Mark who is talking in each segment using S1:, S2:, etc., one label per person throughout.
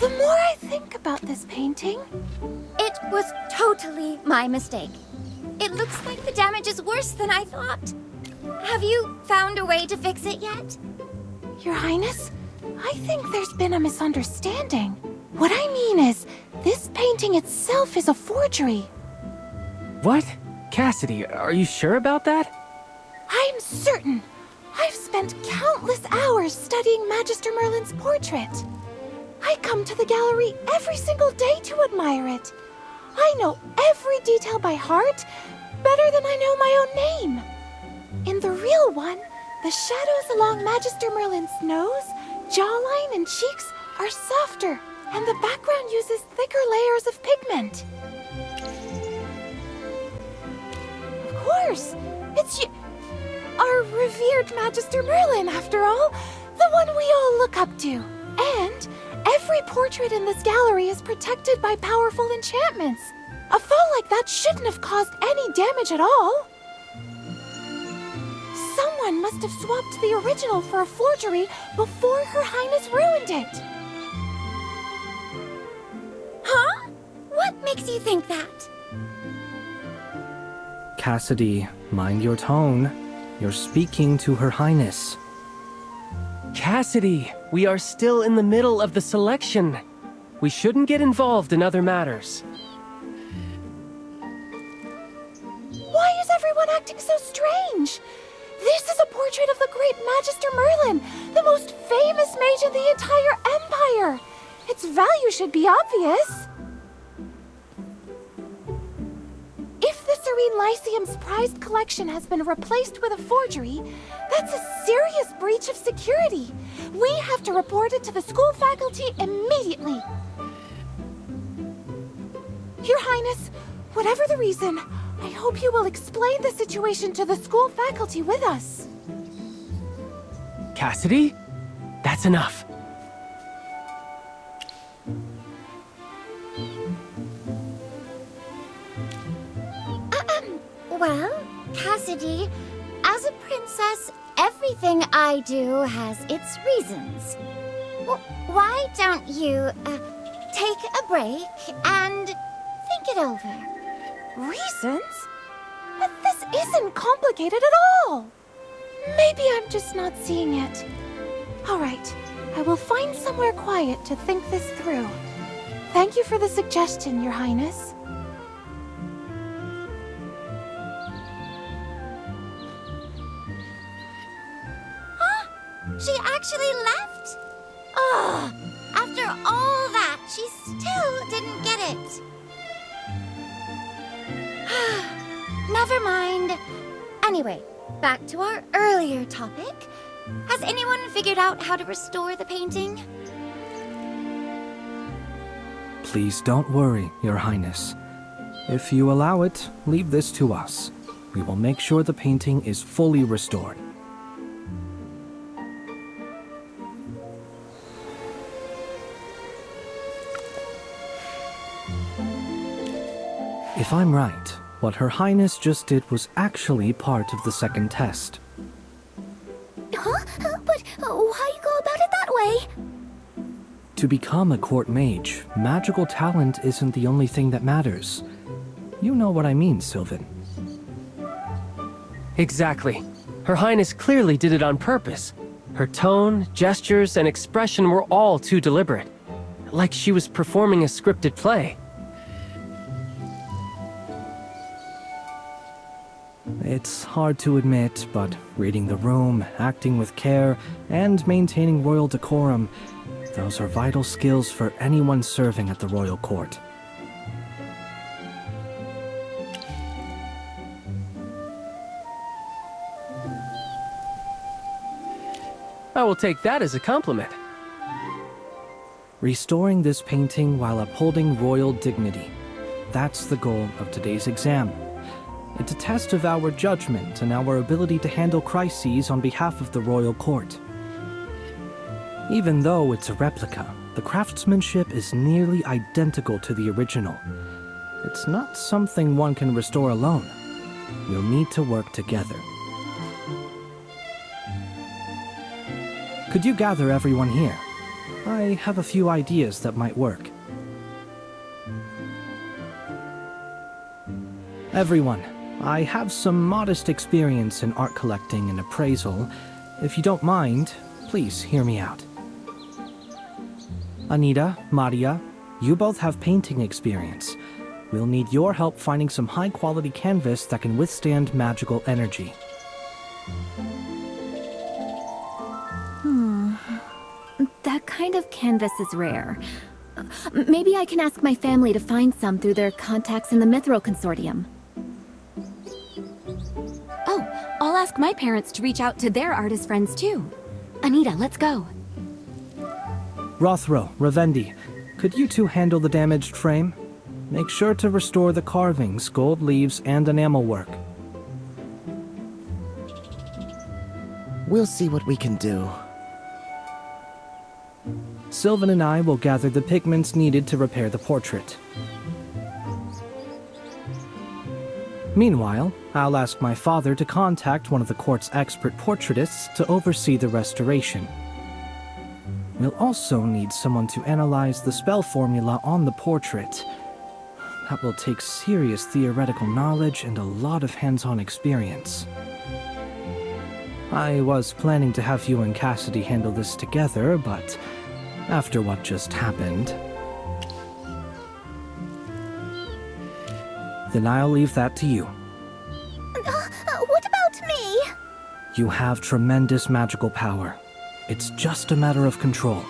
S1: The more I think about this painting...
S2: It was totally my mistake. It looks like the damage is worse than I thought. Have you found a way to fix it yet?
S1: Your Highness, I think there's been a misunderstanding. What I mean is, this painting itself is a forgery.
S3: What? Cassadee, are you sure about that?
S1: I'm certain. I've spent countless hours studying Magister Merlin's portrait. I come to the gallery every single day to admire it. I know every detail by heart, better than I know my own name. In the real one, the shadows along Magister Merlin's nose, jawline, and cheeks are softer, and the background uses thicker layers of pigment. Of course, it's our revered Magister Merlin, after all, the one we all look up to. And every portrait in this gallery is protected by powerful enchantments. A fall like that shouldn't have caused any damage at all. Someone must have swapped the original for a forgery before Her Highness ruined it.
S2: Huh? What makes you think that?
S4: Cassadee, mind your tone. You're speaking to Her Highness.
S3: Cassadee, we are still in the middle of the selection. We shouldn't get involved in other matters.
S1: Why is everyone acting so strange? This is a portrait of the great Magister Merlin, the most famous mage in the entire Empire. Its value should be obvious. If the Serene Lyceum's prized collection has been replaced with a forgery, that's a serious breach of security. We have to report it to the school faculty immediately. Your Highness, whatever the reason, I hope you will explain the situation to the school faculty with us.
S3: Cassadee? That's enough.
S2: Well, Cassadee, as a princess, everything I do has its reasons. Why don't you, take a break and think it over?
S1: Reasons? But this isn't complicated at all. Maybe I'm just not seeing it. All right, I will find somewhere quiet to think this through. Thank you for the suggestion, Your Highness.
S2: She actually left? Ugh! After all that, she still didn't get it. Never mind. Anyway, back to our earlier topic. Has anyone figured out how to restore the painting?
S4: Please don't worry, Your Highness. If you allow it, leave this to us. We will make sure the painting is fully restored. If I'm right, what Her Highness just did was actually part of the second test.
S2: Huh? But why you go about it that way?
S4: To become a court mage, magical talent isn't the only thing that matters. You know what I mean, Sylvan.
S3: Exactly. Her Highness clearly did it on purpose. Her tone, gestures, and expression were all too deliberate. Like she was performing a scripted play.
S4: It's hard to admit, but reading the room, acting with care, and maintaining royal decorum, those are vital skills for anyone serving at the royal court.
S3: I will take that as a compliment.
S4: Restoring this painting while upholding royal dignity. That's the goal of today's exam. It's a test of our judgment and our ability to handle crises on behalf of the royal court. Even though it's a replica, the craftsmanship is nearly identical to the original. It's not something one can restore alone. We'll need to work together. Could you gather everyone here? I have a few ideas that might work. Everyone, I have some modest experience in art collecting and appraisal. If you don't mind, please hear me out. Anita, Maria, you both have painting experience. We'll need your help finding some high-quality canvas that can withstand magical energy.
S5: That kind of canvas is rare. Maybe I can ask my family to find some through their contacts in the Mithril Consortium. Oh, I'll ask my parents to reach out to their artist friends too. Anita, let's go.
S4: Rothro, Ravendi, could you two handle the damaged frame? Make sure to restore the carvings, gold leaves, and enamel work.
S6: We'll see what we can do.
S4: Sylvan and I will gather the pigments needed to repair the portrait. Meanwhile, I'll ask my father to contact one of the court's expert portraitists to oversee the restoration. We'll also need someone to analyze the spell formula on the portrait. That will take serious theoretical knowledge and a lot of hands-on experience. I was planning to have you and Cassadee handle this together, but after what just happened, then I'll leave that to you.
S2: What about me?
S4: You have tremendous magical power. It's just a matter of control.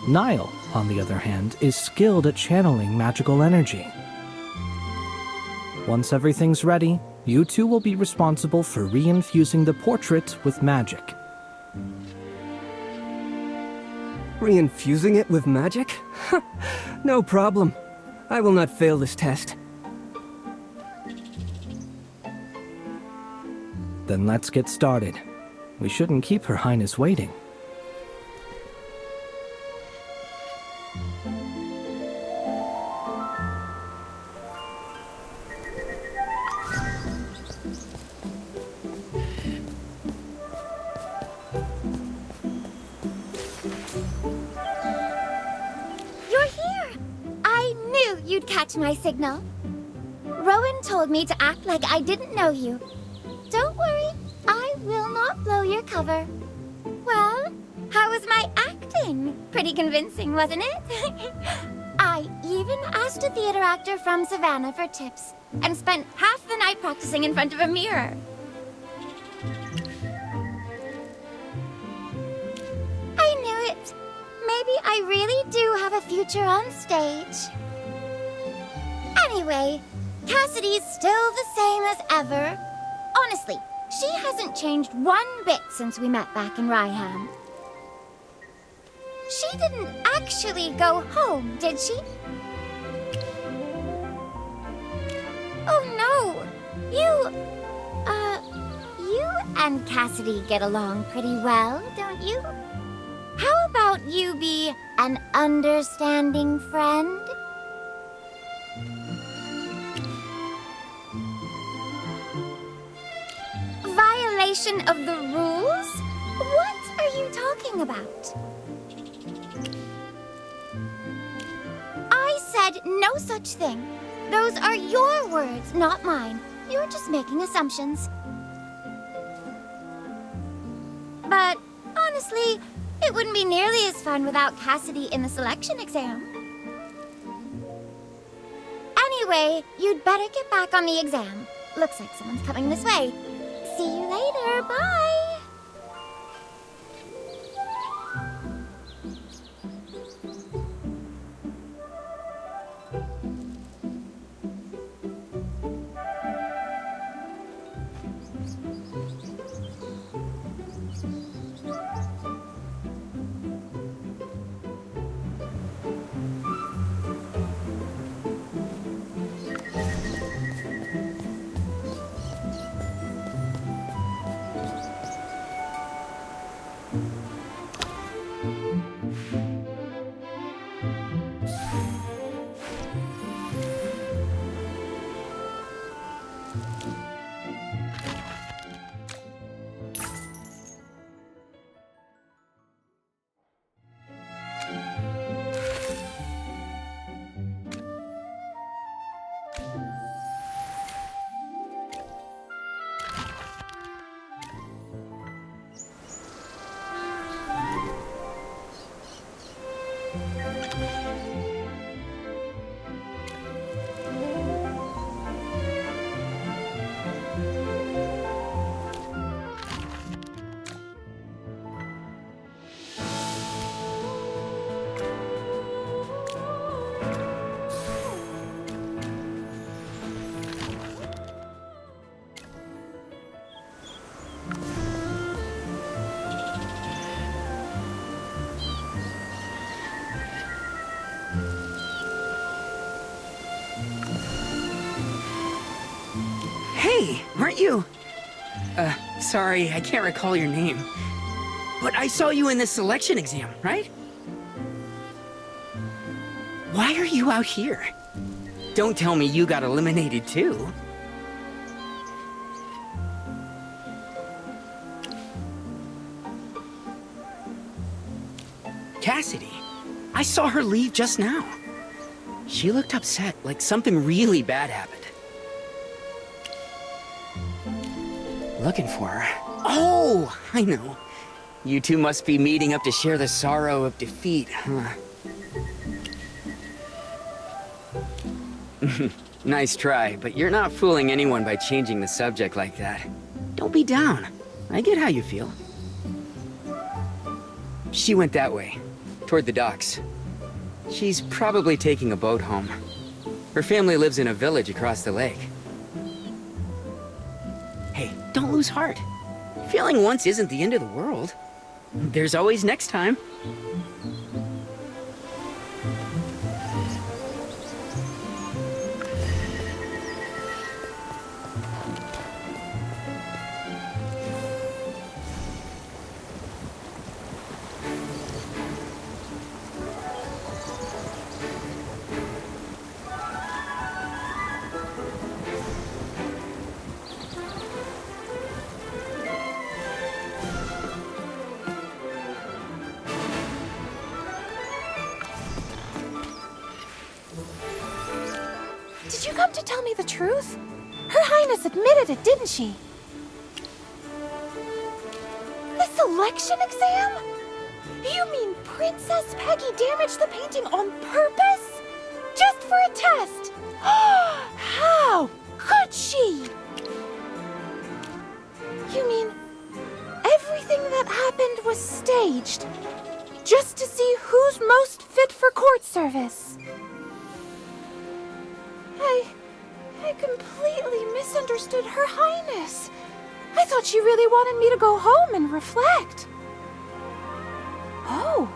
S4: Niall, on the other hand, is skilled at channeling magical energy. Once everything's ready, you two will be responsible for reinfusing the portrait with magic.
S7: Reinfusing it with magic? No problem. I will not fail this test.
S4: Then let's get started. We shouldn't keep Her Highness waiting.
S2: You're here! I knew you'd catch my signal. Rowan told me to act like I didn't know you. Don't worry, I will not blow your cover. Well, how was my acting? Pretty convincing, wasn't it? I even asked a theater actor from Savannah for tips and spent half the night practicing in front of a mirror. I knew it. Maybe I really do have a future on stage. Anyway, Cassadee's still the same as ever. Honestly, she hasn't changed one bit since we met back in Ryham. She didn't actually go home, did she? Oh no! You and Cassadee get along pretty well, don't you? How about you be an understanding friend? Violation of the rules? What are you talking about? I said no such thing. Those are your words, not mine. You're just making assumptions. But honestly, it wouldn't be nearly as fun without Cassadee in the selection exam. Anyway, you'd better get back on the exam. Looks like someone's coming this way. See you later. Bye.
S8: Hey, aren't you? Sorry, I can't recall your name. But I saw you in the selection exam, right? Why are you out here? Don't tell me you got eliminated too. Cassadee. I saw her leave just now. She looked upset, like something really bad happened. Looking for her. Oh, I know. You two must be meeting up to share the sorrow of defeat, huh? Nice try, but you're not fooling anyone by changing the subject like that. Don't be down. I get how you feel. She went that way, toward the docks. She's probably taking a boat home. Her family lives in a village across the lake. Hey, don't lose heart. Failing once isn't the end of the world. There's always next time.
S1: Did you come to tell me the truth? Her Highness admitted it, didn't she? The selection exam? You mean Princess Peggy damaged the painting on purpose? Just for a test? How could she? You mean everything that happened was staged? Just to see who's most fit for court service? I completely misunderstood Her Highness. I thought she really wanted me to go home and reflect. Oh,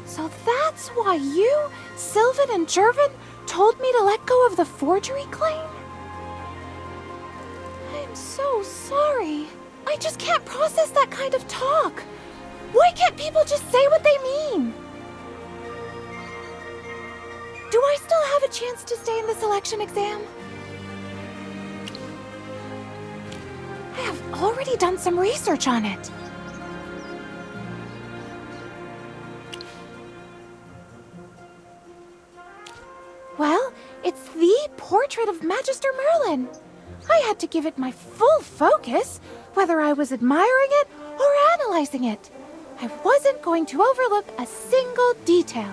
S1: so that's why you, Sylvan, and Jervin told me to let go of the forgery claim? I'm so sorry. I just can't process that kind of talk. Why can't people just say what they mean? Do I still have a chance to stay in the selection exam? I have already done some research on it. Well, it's the portrait of Magister Merlin. I had to give it my full focus, whether I was admiring it or analyzing it. I wasn't going to overlook a single detail.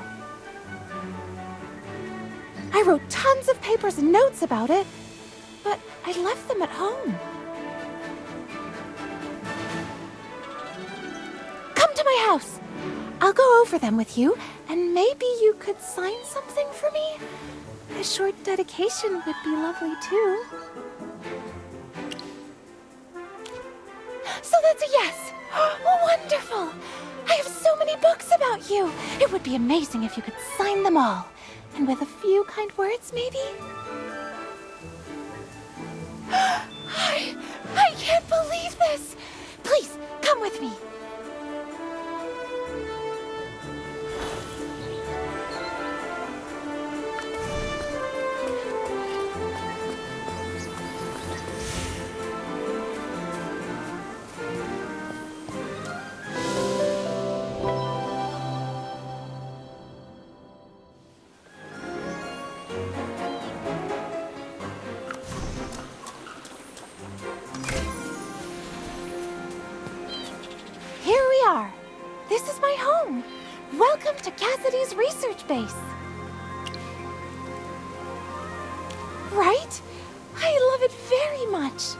S1: I wrote tons of papers and notes about it, but I left them at home. Come to my house. I'll go over them with you, and maybe you could sign something for me? A short dedication would be lovely, too. So that's a yes! Wonderful! I have so many books about you! It would be amazing if you could sign them all. And with a few kind words, maybe? I can't believe this! Please, come with me. home. Welcome to Cassadee's research base. Right? I love it very much.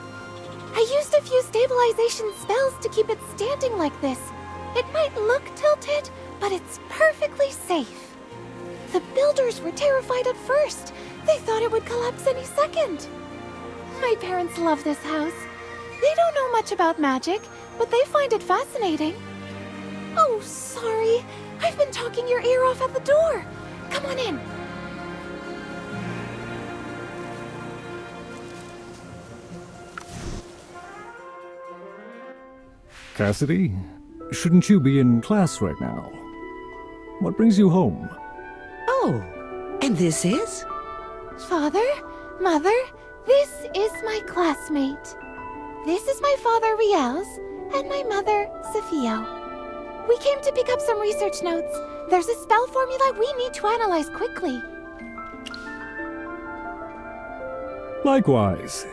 S1: I used a few stabilization spells to keep it standing like this. It might look tilted, but it's perfectly safe. The builders were terrified at first. They thought it would collapse any second. My parents love this house. They don't know much about magic, but they find it fascinating. Oh, sorry. I've been talking your ear off at the door. Come on in.
S9: Cassadee, shouldn't you be in class right now? What brings you home?
S10: Oh, and this is?
S1: Father, Mother, this is my classmate. This is my father, Riels, and my mother, Sophia. We came to pick up some research notes. There's a spell formula we need to analyze quickly.
S9: Likewise.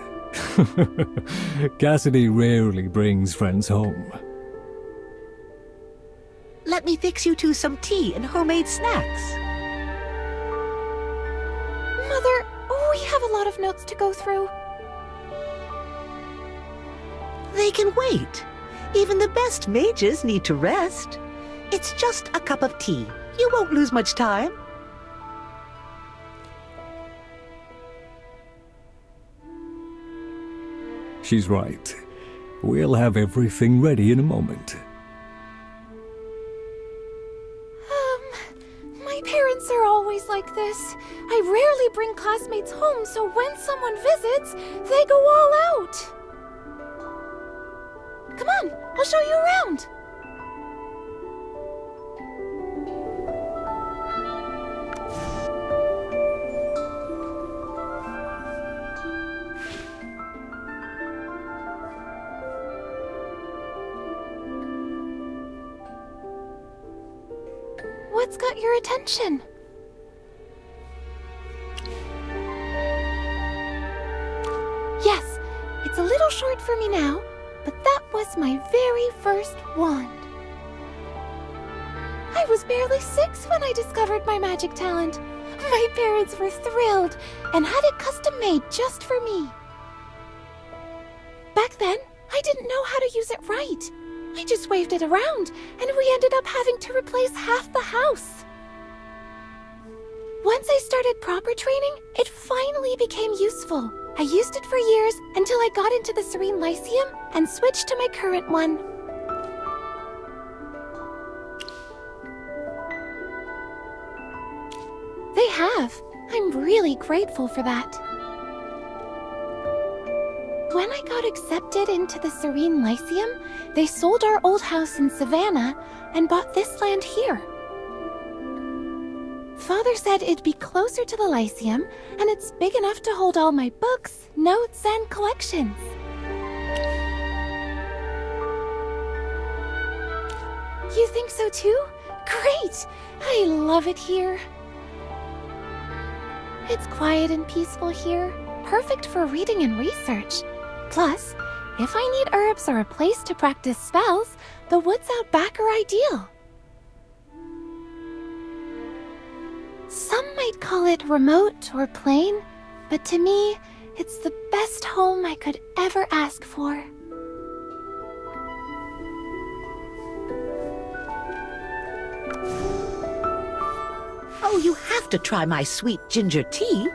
S9: Cassadee rarely brings friends home.
S10: Let me fix you two some tea and homemade snacks.
S1: Mother, we have a lot of notes to go through.
S10: They can wait. Even the best mages need to rest. It's just a cup of tea. You won't lose much time.
S9: She's right. We'll have everything ready in a moment.
S1: My parents are always like this. I rarely bring classmates home, so when someone visits, they go all out. Come on, I'll show you around. What's got your attention? Yes, it's a little short for me now, but that was my very first wand. I was barely 6 when I discovered my magic talent. My parents were thrilled and had it custom made just for me. Back then, I didn't know how to use it right. I just waved it around, and we ended up having to replace half the house. Once I started proper training, it finally became useful. I used it for years until I got into the Serene Lyceum and switched to my current one. They have. I'm really grateful for that. When I got accepted into the Serene Lyceum, they sold our old house in Savannah and bought this land here. Father said it'd be closer to the Lyceum, and it's big enough to hold all my books, notes, and collections. You think so too? Great! I love it here. It's quiet and peaceful here, perfect for reading and research. Plus, if I need herbs or a place to practice spells, the woods out back are ideal. Some might call it remote or plain, but to me, it's the best home I could ever ask for.
S10: Oh, you have to try my sweet ginger tea.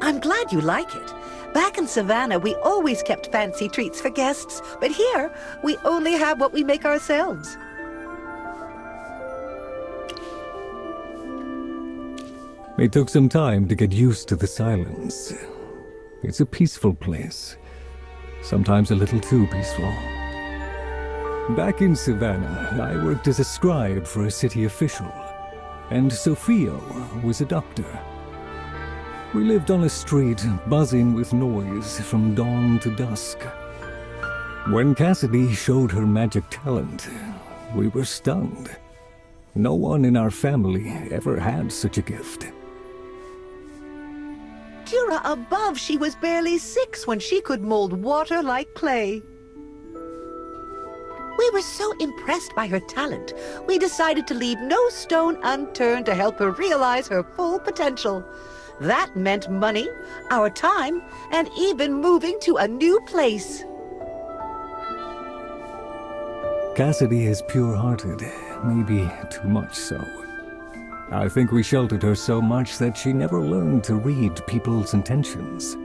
S10: I'm glad you like it. Back in Savannah, we always kept fancy treats for guests, but here, we only have what we make ourselves.
S9: It took some time to get used to the silence. It's a peaceful place. Sometimes a little too peaceful. Back in Savannah, I worked as a scribe for a city official, and Sophia was a doctor. We lived on a street buzzing with noise from dawn to dusk. When Cassadee showed her magic talent, we were stunned. No one in our family ever had such a gift.
S10: Cura above, she was barely 6 when she could mold water like clay. We were so impressed by her talent, we decided to leave no stone unturned to help her realize her full potential. That meant money, our time, and even moving to a new place.
S9: Cassadee is pure-hearted, maybe too much so. I think we sheltered her so much that she never learned to read people's intentions.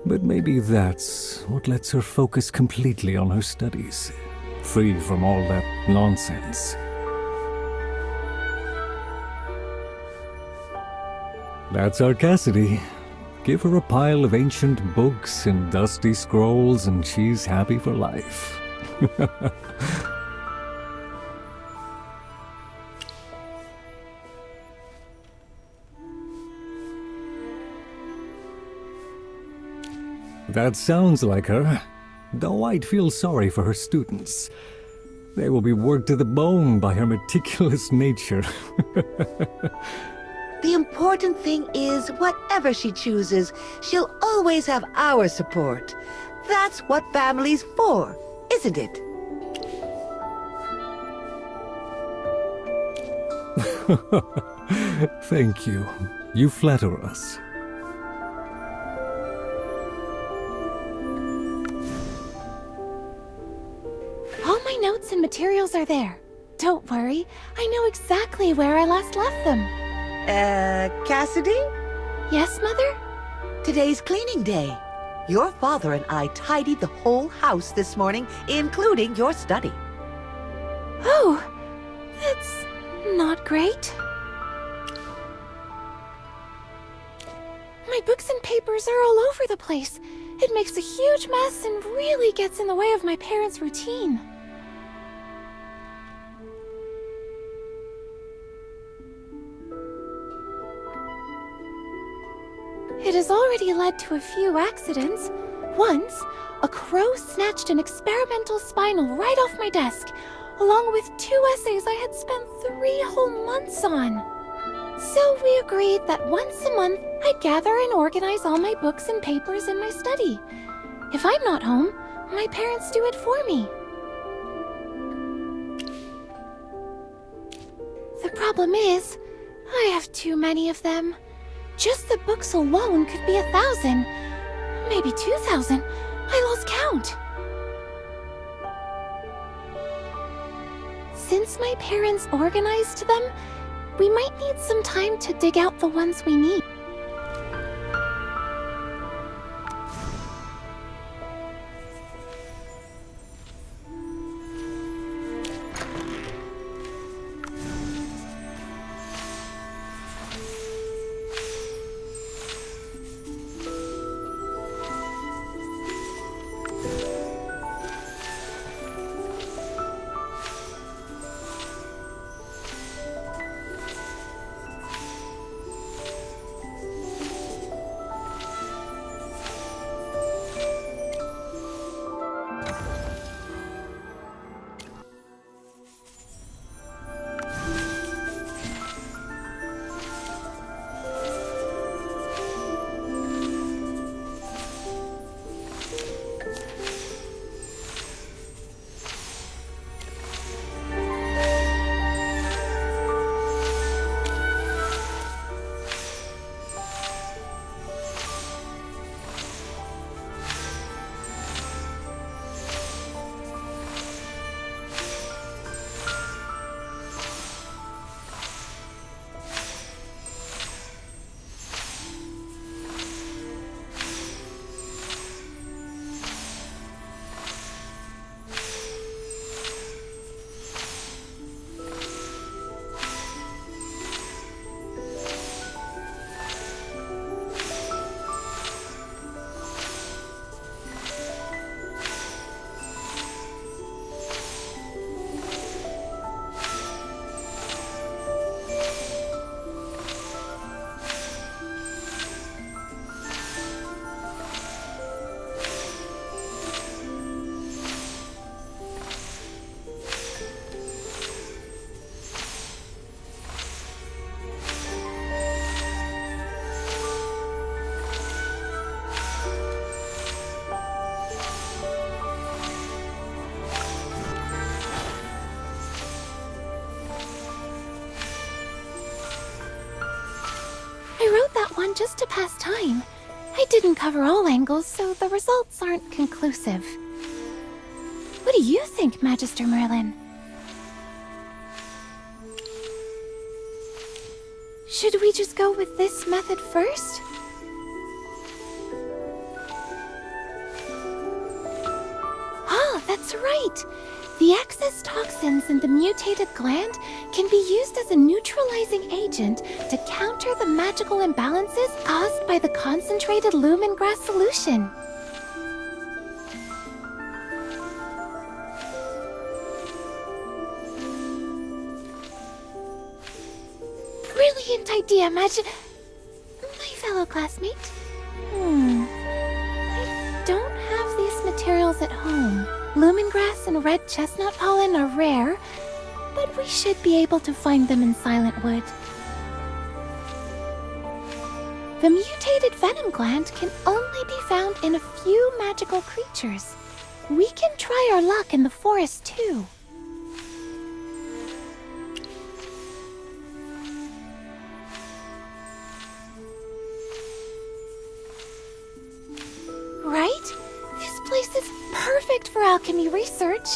S9: But maybe that's what lets her focus completely on her studies, free from all that nonsense. That's our Cassadee. Give her a pile of ancient books and dusty scrolls and she's happy for life. That sounds like her, though I'd feel sorry for her students. They will be worked to the bone by her meticulous nature.
S10: The important thing is, whatever she chooses, she'll always have our support. That's what family's for, isn't it?
S9: Thank you. You flatter us.
S1: All my notes and materials are there. Don't worry, I know exactly where I last left them.
S10: Cassadee?
S1: Yes, Mother?
S10: Today's cleaning day. Your father and I tidied the whole house this morning, including your study.
S1: Oh, that's not great. My books and papers are all over the place. It makes a huge mess and really gets in the way of my parents' routine. It has already led to a few accidents. Once, a crow snatched an experimental spinal right off my desk, along with 2 essays I had spent 3 whole months on. So we agreed that once a month I'd gather and organize all my books and papers in my study. If I'm not home, my parents do it for me. The problem is, I have too many of them. Just the books alone could be 1,000, maybe 2,000. I lost count. Since my parents organized them, we might need some time to dig out the ones we need. fun just to pass time. I didn't cover all angles, so the results aren't conclusive. What do you think, Magister Merlin? Should we just go with this method first? Ah, that's right! The excess toxins in the mutated gland can be used as a neutralizing agent to counter the magical imbalances caused by the concentrated lumengrass solution. Brilliant idea, my fellow classmate. I don't have these materials at home. Lumengrass and red chestnut pollen are rare, but we should be able to find them in Silentwood. The mutated venom gland can only be found in a few magical creatures. We can try our luck in the forest too. Right? This place is perfect for alchemy research.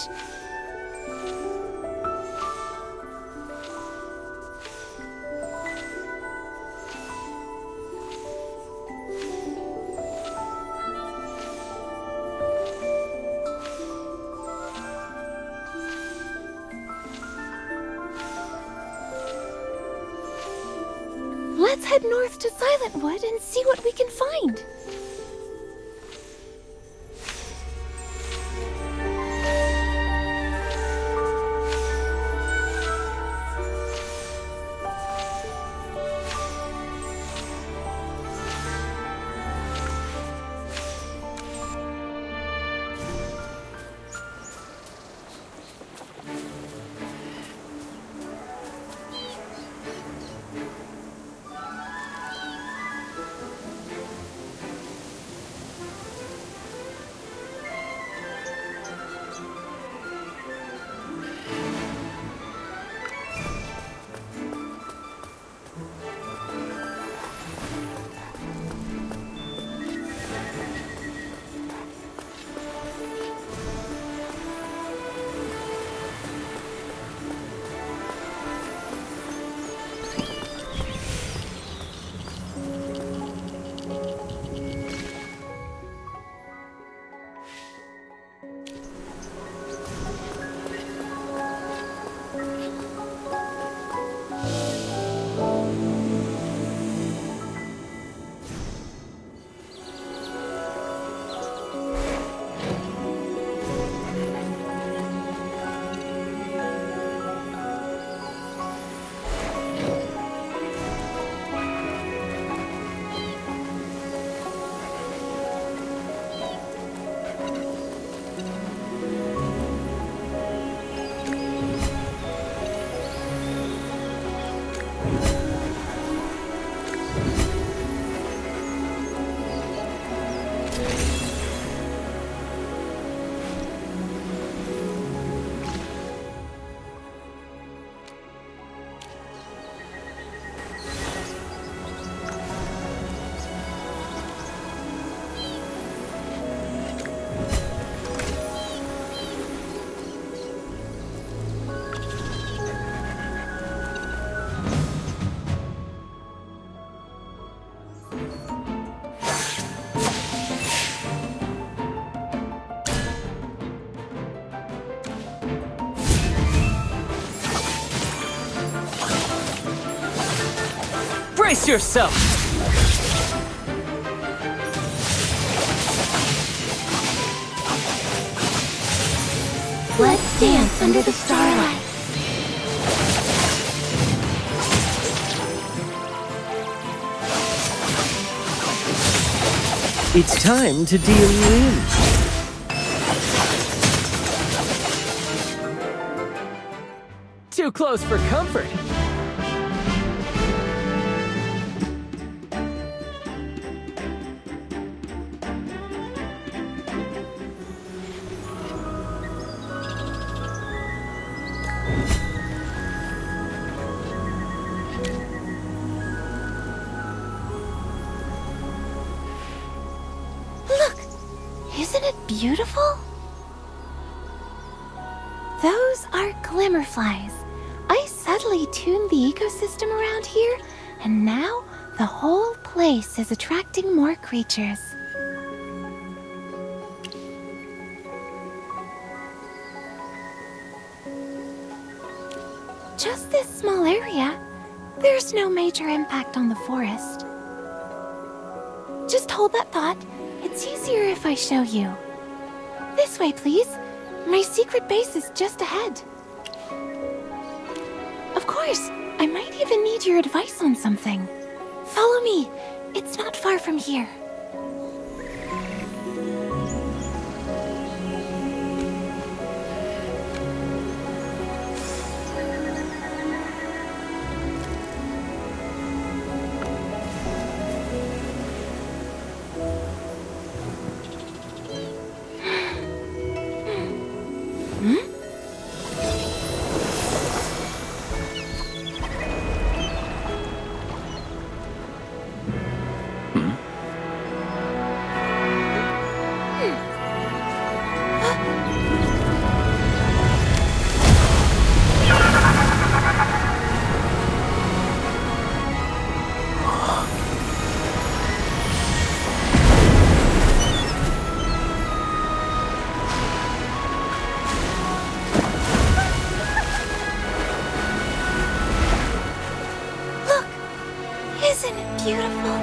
S1: Let's head north to Silentwood and see what we can find.
S3: Brace yourself!
S1: Let's dance under the starlight.
S3: It's time to deal you in. Too close for comfort.
S1: beautiful? Those are glimmerflies. I subtly tuned the ecosystem around here, and now the whole place is attracting more creatures. Just this small area, there's no major impact on the forest. Just hold that thought. It's easier if I show you. This way, please. My secret base is just ahead. Of course, I might even need your advice on something. Follow me. It's not far from here. Isn't it beautiful?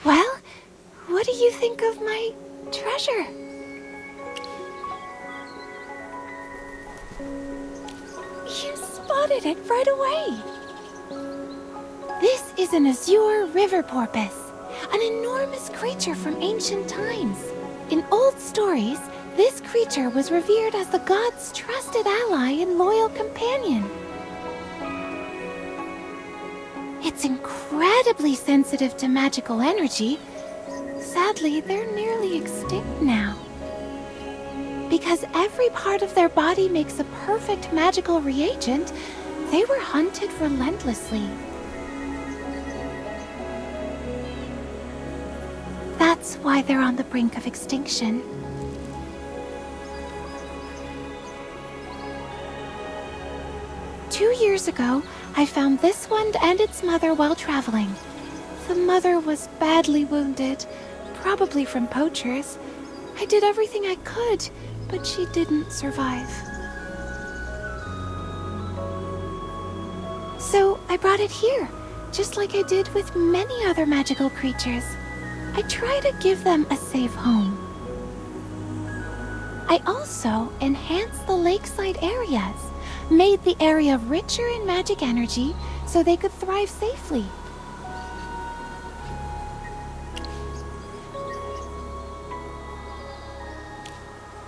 S1: Well, what do you think of my treasure? You spotted it right away. This is an azure river porpoise, an enormous creature from ancient times. In old stories, this creature was revered as the gods' trusted ally and loyal companion. It's incredibly sensitive to magical energy. Sadly, they're nearly extinct now. Because every part of their body makes a perfect magical reagent, they were hunted relentlessly. That's why they're on the brink of extinction. Two years ago, I found this one and its mother while traveling. The mother was badly wounded, probably from poachers. I did everything I could, but she didn't survive. So I brought it here, just like I did with many other magical creatures. I try to give them a safe home. I also enhanced the lakeside areas, made the area richer in magic energy so they could thrive safely.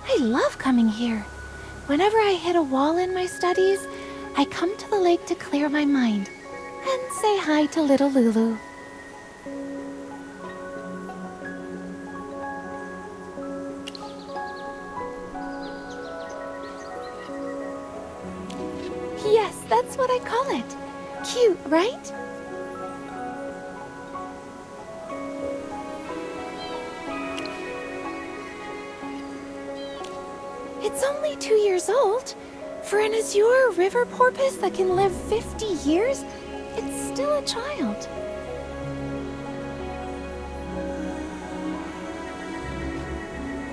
S1: I love coming here. Whenever I hit a wall in my studies, I come to the lake to clear my mind and say hi to little Lulu. Yes, that's what I call it. Cute, right? It's only 2 years old. For an azure river porpoise that can live 50 years, it's still a child.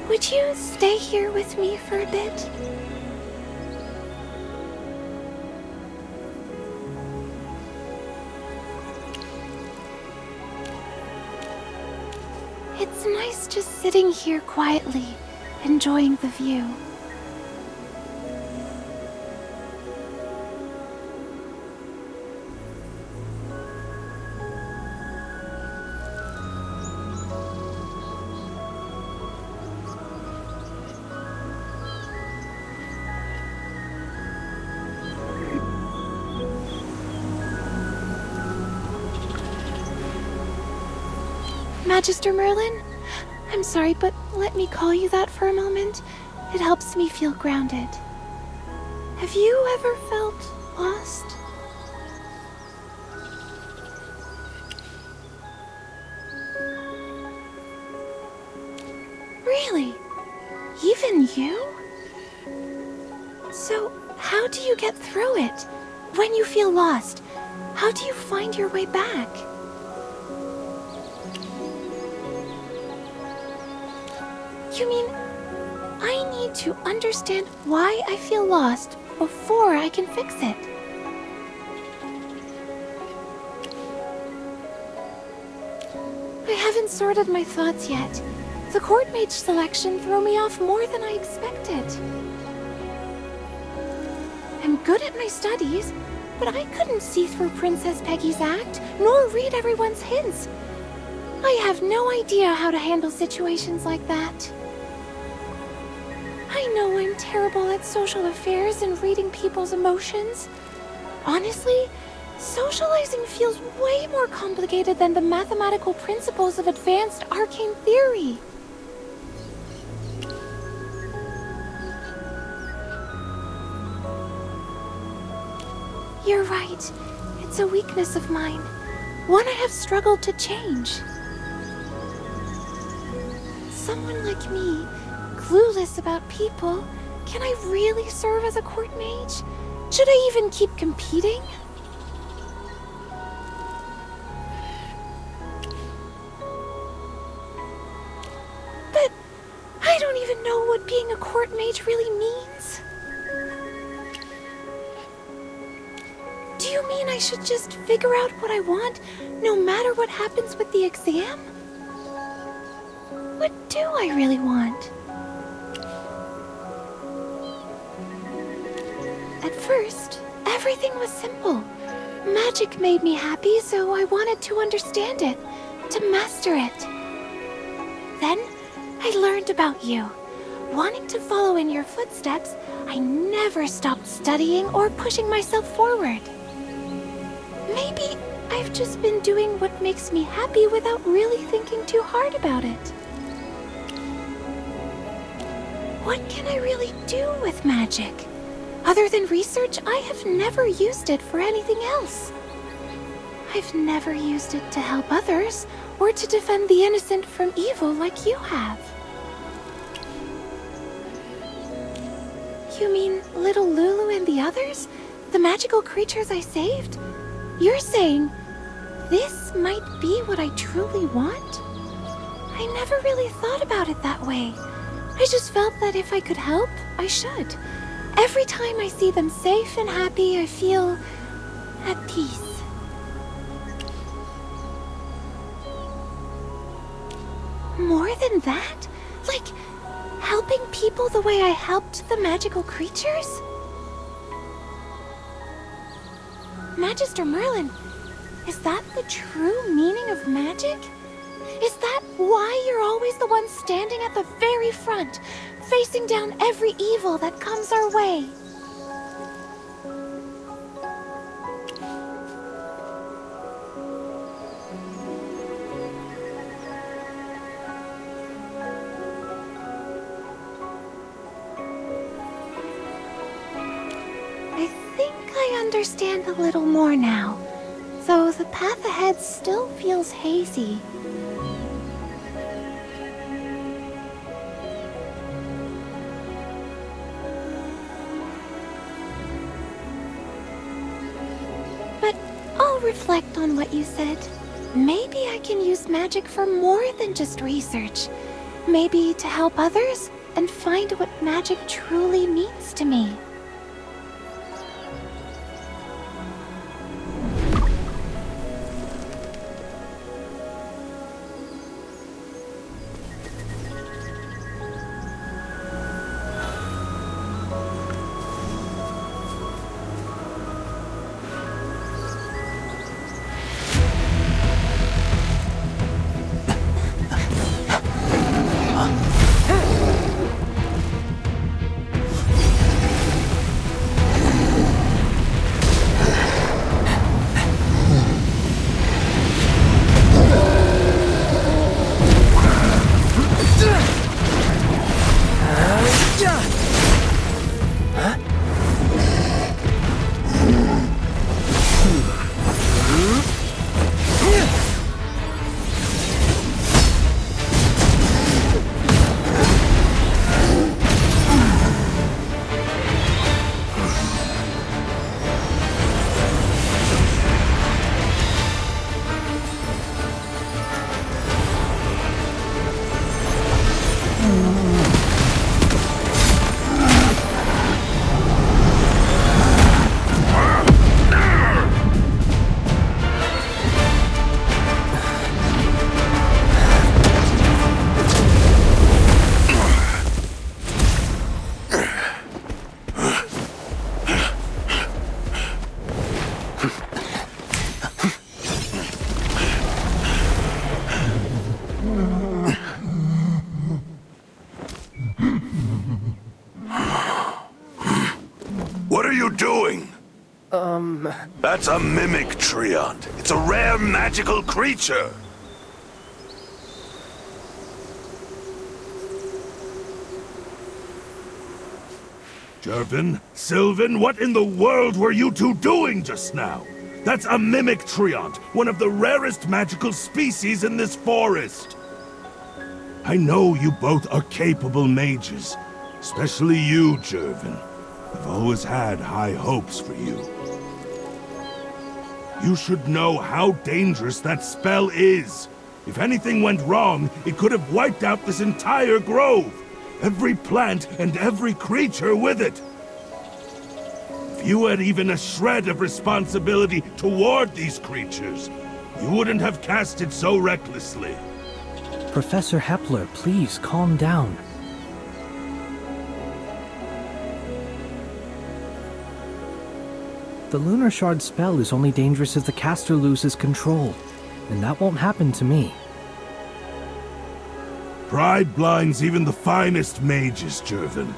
S1: Would you stay here with me for a bit? It's nice just sitting here quietly, enjoying the view. Magister Merlin. I'm sorry, but let me call you that for a moment. It helps me feel grounded. Have you ever felt lost? Really? Even you? So, how do you get through it? When you feel lost, how do you find your way back? You mean, I need to understand why I feel lost before I can fix it? I haven't sorted my thoughts yet. The court mage selection threw me off more than I expected. I'm good at my studies, but I couldn't see through Princess Peggy's act, nor read everyone's hints. I have no idea how to handle situations like that. I know I'm terrible at social affairs and reading people's emotions. Honestly, socializing feels way more complicated than the mathematical principles of advanced arcane theory. You're right. It's a weakness of mine. One I have struggled to change. Someone like me, clueless about people, can I really serve as a court mage? Should I even keep competing? But I don't even know what being a court mage really means. Do you mean I should just figure out what I want, no matter what happens with the exam? What do I really want? At first, everything was simple. Magic made me happy, so I wanted to understand it, to master it. Then, I learned about you. Wanting to follow in your footsteps, I never stopped studying or pushing myself forward. Maybe I've just been doing what makes me happy without really thinking too hard about it. What can I really do with magic? Other than research, I have never used it for anything else. I've never used it to help others or to defend the innocent from evil like you have. You mean little Lulu and the others? The magical creatures I saved? You're saying this might be what I truly want? I never really thought about it that way. I just felt that if I could help, I should. Every time I see them safe and happy, I feel at peace. More than that? Like helping people the way I helped the magical creatures? Magister Merlin, is that the true meaning of magic? Is that why you're always the one standing at the very front, facing down every evil that comes our way? I think I understand a little more now, though the path ahead still feels hazy. But I'll reflect on what you said. Maybe I can use magic for more than just research. Maybe to help others and find what magic truly means to me.
S11: That's a mimic treant. It's a rare magical creature. Jervin, Sylvan, what in the world were you two doing just now? That's a mimic treant, one of the rarest magical species in this forest. I know you both are capable mages, especially you, Jervin. I've always had high hopes for you. You should know how dangerous that spell is. If anything went wrong, it could have wiped out this entire grove. Every plant and every creature with it. If you had even a shred of responsibility toward these creatures, you wouldn't have cast it so recklessly.
S4: Professor Hepler, please calm down. The Lunar Shard spell is only dangerous if the caster loses control, and that won't happen to me.
S11: Pride blinds even the finest mages, Jervin.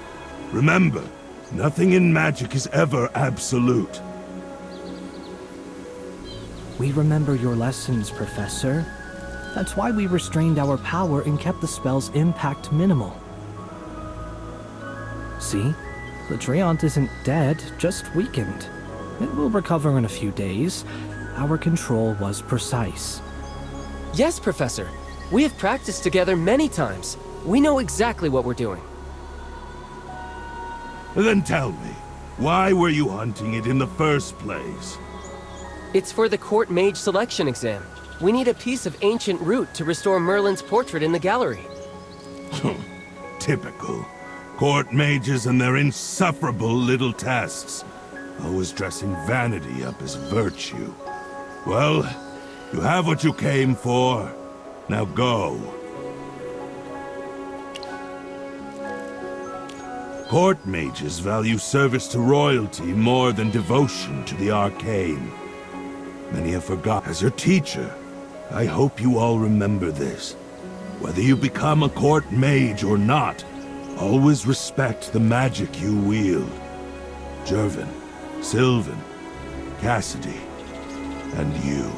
S11: Remember, nothing in magic is ever absolute.
S4: We remember your lessons, Professor. That's why we restrained our power and kept the spell's impact minimal. See? The treant isn't dead, just weakened. It will recover in a few days. Our control was precise.
S3: Yes, Professor. We have practiced together many times. We know exactly what we're doing.
S11: Then tell me, why were you hunting it in the first place?
S3: It's for the court mage selection exam. We need a piece of ancient root to restore Merlin's portrait in the gallery.
S11: Typical. Court mages and their insufferable little tests. Always dressing vanity up as virtue. Well, you have what you came for. Now go. Court mages value service to royalty more than devotion to the arcane. Many have forgotten. As your teacher, I hope you all remember this. Whether you become a court mage or not, always respect the magic you wield. Jervin, Sylvan, Cassadee, and you.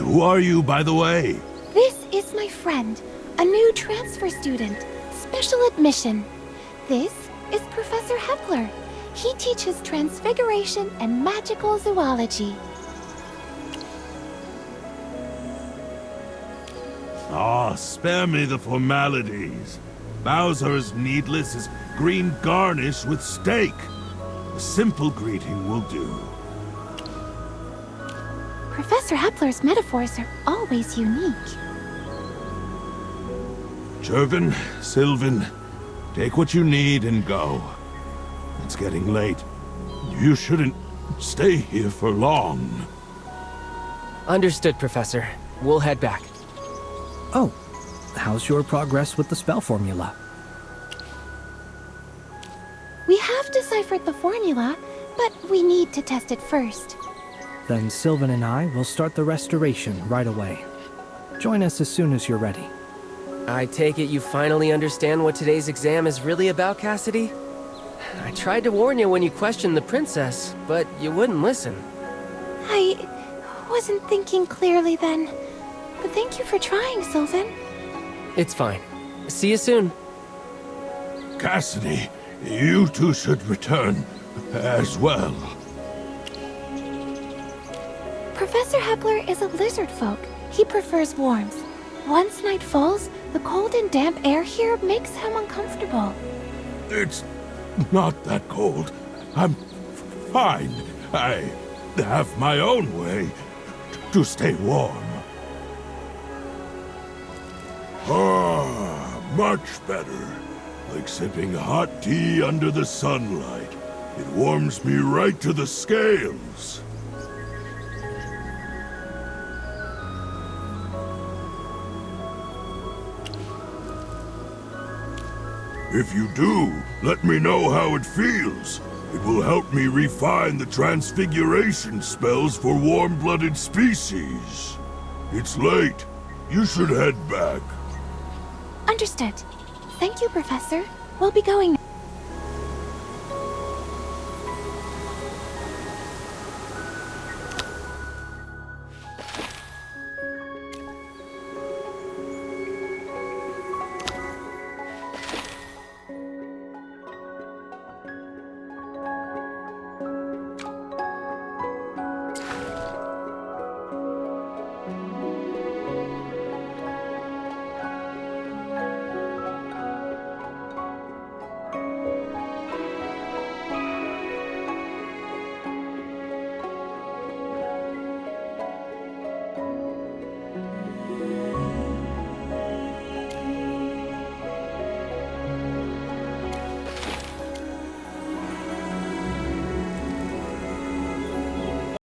S11: Who are you, by the way?
S1: This is my friend, a new transfer student, special admission. This is Professor Hepler. He teaches transfiguration and magical zoology.
S11: Ah, spare me the formalities. Bows are as needless as green garnish with steak. A simple greeting will do.
S1: Professor Hepler's metaphors are always unique.
S11: Jervin, Sylvan, take what you need and go. It's getting late. You shouldn't stay here for long.
S3: Understood, Professor. We'll head back.
S4: Oh, how's your progress with the spell formula?
S1: We have deciphered the formula, but we need to test it first.
S4: Then Sylvan and I will start the restoration right away. Join us as soon as you're ready.
S3: I take it you finally understand what today's exam is really about, Cassadee? I tried to warn you when you questioned the princess, but you wouldn't listen.
S1: I wasn't thinking clearly then. But thank you for trying, Sylvan.
S3: It's fine. See you soon.
S11: Cassadee, you two should return as well.
S1: Professor Hepler is a lizard folk. He prefers warmth. Once night falls, the cold and damp air here makes him uncomfortable.
S11: It's not that cold. I'm fine. I have my own way to stay warm. Ah, much better. Like sipping hot tea under the sunlight. It warms me right to the scales. If you do, let me know how it feels. It will help me refine the transfiguration spells for warm-blooded species. It's late. You should head back.
S1: Understood. Thank you, Professor. We'll be going now.